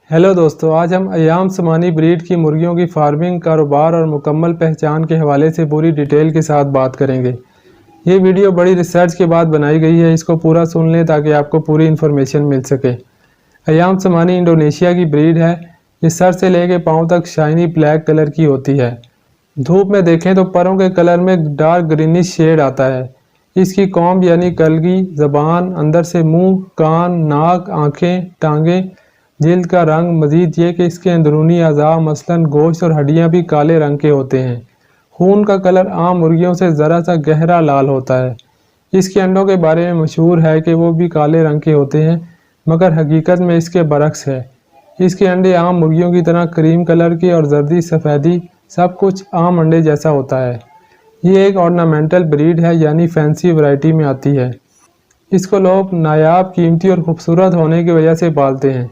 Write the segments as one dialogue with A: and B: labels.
A: Hello दोस्तों, आज हम अयाम समानी ब्रीड की मुर्गियों की फार्मिंग, कारोबार और मुकम्मल पहचान के हवाले से पूरी डिटेल के साथ बात करेंगे। ये वीडियो बड़ी रिसर्च के बाद बनाई गई है, इसको पूरा सुन लें ताकि आपको पूरी इन्फॉर्मेशन मिल सके। अयाम समानी इंडोनेशिया की ब्रीड है। ये सर से लेके पाँव तक शाइनी ब्लैक कलर की होती है। धूप में देखें तो परों के कलर में डार्क ग्रीनिश शेड आता है। इसकी कॉम्ब यानी कलगी, ज़बान, अंदर से मुंह, कान, नाक, आँखें, टांगें, जिल्द का रंग, मजीद ये कि इसके अंदरूनी अज़ा मसलन गोश्त और हड्डियाँ भी काले रंग के होते हैं। खून का कलर आम मुर्गियों से ज़रा सा गहरा लाल होता है। इसके अंडों के बारे में मशहूर है कि वो भी काले रंग के होते हैं, मगर हकीकत में इसके बरक्स है। इसके अंडे आम मुर्गियों की तरह क्रीम कलर के और जर्दी सफ़ेदी सब कुछ आम अंडे जैसा होता है। ये एक ऑर्नामेंटल ब्रीड है, यानी फैंसी वैरायटी में आती है। इसको लोग नायाब, कीमती और खूबसूरत होने की वजह से पालते हैं।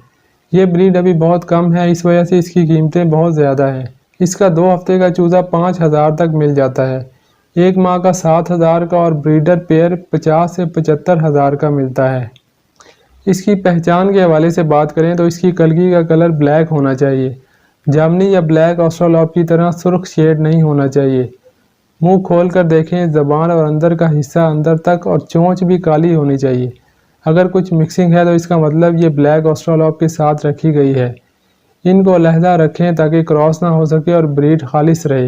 A: ये ब्रीड अभी बहुत कम है, इस वजह से इसकी कीमतें बहुत ज़्यादा हैं। इसका 2 हफ्ते का चूज़ा 5,000 तक मिल जाता है। 1 माह का 7,000 का और ब्रीडर पेयर 50 से 75,000 का मिलता है। इसकी पहचान के हवाले से बात करें तो इसकी कलगी का कलर ब्लैक होना चाहिए। जामनी या ब्लैक ऑस्ट्रोलॉप की तरह सुर्ख शेड नहीं होना चाहिए। मुंह खोल कर देखें, ज़बान और अंदर का हिस्सा अंदर तक और चोंच भी काली होनी चाहिए। अगर कुछ मिक्सिंग है तो इसका मतलब ये ब्लैक ऑस्ट्रोलॉप के साथ रखी गई है। इनको अलहदा रखें ताकि क्रॉस ना हो सके और ब्रीड खालिस रहे।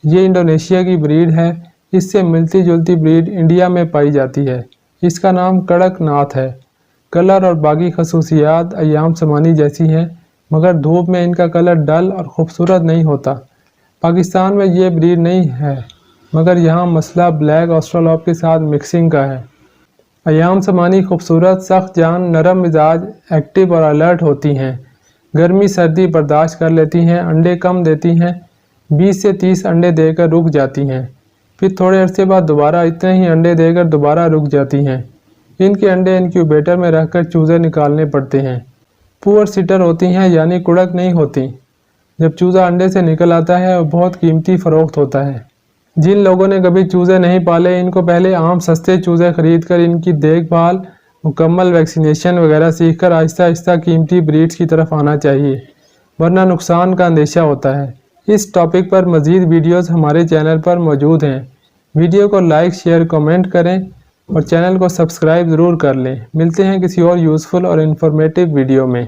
A: ये इंडोनेशिया की ब्रीड है। इससे मिलती जुलती ब्रीड इंडिया में पाई जाती है। इसका नाम कड़कनाथ है। कलर और बाकी खसूसियात अयाम समानी जैसी हैं, मगर धूप में इनका कलर डल और ख़ूबसूरत नहीं होता। पाकिस्तान में ये ब्रीड नहीं है, मगर यहाँ मसला ब्लैक ऑस्ट्रोलॉप के साथ मिक्सिंग का है। अयाम समानी खूबसूरत, सख्त जान, नरम मिजाज, एक्टिव और अलर्ट होती हैं। गर्मी सर्दी बर्दाश्त कर लेती हैं। अंडे कम देती हैं, 20 से 30 अंडे देकर रुक जाती हैं। फिर थोड़े अरसे बाद दोबारा इतने ही अंडे देकर दोबारा रुक जाती हैं। इनके अंडे इनक्यूबेटर में रखकर चूज़े निकालने पड़ते हैं। पुअर सिटर होती हैं, यानी कुड़क नहीं होती। जब चूज़ा अंडे से निकल आता है वो बहुत कीमती फ़रोख्त होता है। जिन लोगों ने कभी चूज़े नहीं पाले, इनको पहले आम सस्ते चूज़े खरीद कर इनकी देखभाल, मुकम्मल वैक्सीनेशन वगैरह सीख कर आहिस्ता आहिस्ता कीमती ब्रीड्स की तरफ आना चाहिए, वरना नुकसान का अंदेशा होता है। इस टॉपिक पर मज़ीद वीडियोस हमारे चैनल पर मौजूद हैं। वीडियो को लाइक, शेयर, कमेंट करें और चैनल को सब्सक्राइब ज़रूर कर लें। मिलते हैं किसी और यूज़फुल और इन्फॉर्मेटिव वीडियो में।